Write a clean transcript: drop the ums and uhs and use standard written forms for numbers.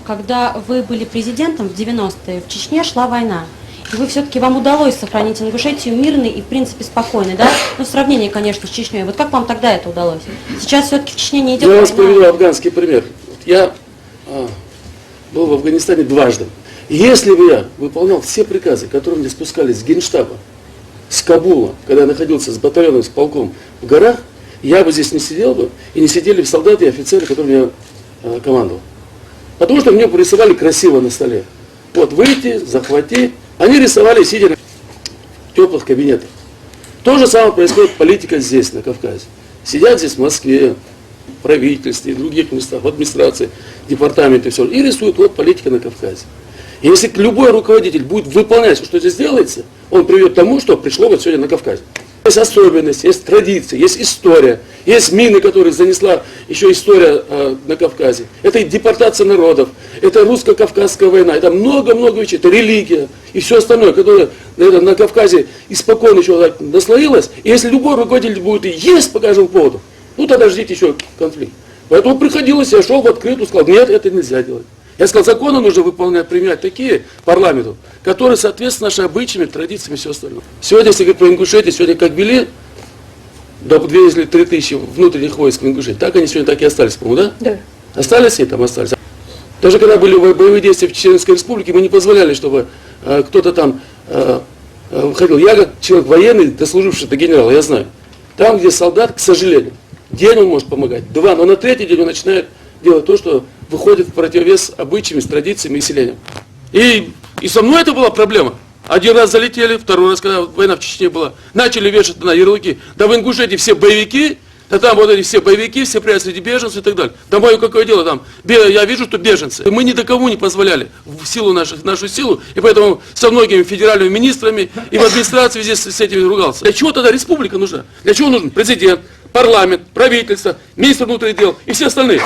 когда вы были президентом в 90-е, в Чечне шла война. И вы все-таки, вам удалось сохранить Ингушетию мирной и, в принципе, спокойной, да? Ну, в сравнении, конечно, с Чечней. Вот как вам тогда это удалось? Сейчас все-таки в Чечне не идет война. Я вас приведу афганский пример. Я был в Афганистане дважды. Если бы я выполнял все приказы, которые мне спускались с Генштаба, с Кабула, когда я находился с батальоном, с полком в горах, я бы здесь не сидел бы, и не сидели бы солдаты и офицеры, которые меня командовал. Потому что мне порисовали красиво на столе. Вот, выйти, захвати. Они рисовали, сидя в теплых кабинетах. То же самое происходит политика здесь, на Кавказе. Сидят здесь в Москве, в правительстве, в других местах, в администрации, департаменте, все, и рисуют вот политика на Кавказе. И если любой руководитель будет выполнять, что здесь делается, он приведет к тому, что пришло вот сегодня на Кавказе. Есть особенности, есть традиции, есть история, есть мины, которые занесла еще история на Кавказе. Это и депортация народов, это русско-кавказская война, это много-много вещей, это религия и все остальное, которое на Кавказе испокон еще так наслоилось. И если любой руководитель будет и есть по каждому поводу, ну тогда ждите еще конфликт. Поэтому приходилось, я шел в открытую, сказал, нет, это нельзя делать. Я сказал, законы нужно выполнять, применять такие парламенту, которые соответствуют нашим обычаям, традициям и все остальное. Сегодня, если говорить про Ингушетию, сегодня как вели, до 2 или 3 тысячи внутренних войск в Ингушетии, так они сегодня так и остались, по-моему, да? Да. Остались и там остались. Даже когда были боевые действия в Чеченской Республике, мы не позволяли, чтобы кто-то там ходил. Я как человек военный, дослуживший до генерала, я знаю. Там, где солдат, к сожалению, день он может помогать, 2, но на 3-й день он начинает делать то, что выходит в противовес обычаями, традициями и селениям. И со мной это была проблема. Один раз залетели, второй раз, когда война в Чечне была, начали вешать на ярлыки. Да в Ингушетии все боевики, да там вот эти все боевики, все прячут среди беженцев и так далее. Да мое какое дело там, я вижу, что беженцы. Мы ни до кого не позволяли в силу нашу силу, и поэтому со многими федеральными министрами и в администрации везде с этим ругался. Для чего тогда республика нужна? Для чего нужен президент, парламент, правительство, министр внутренних дел и все остальные?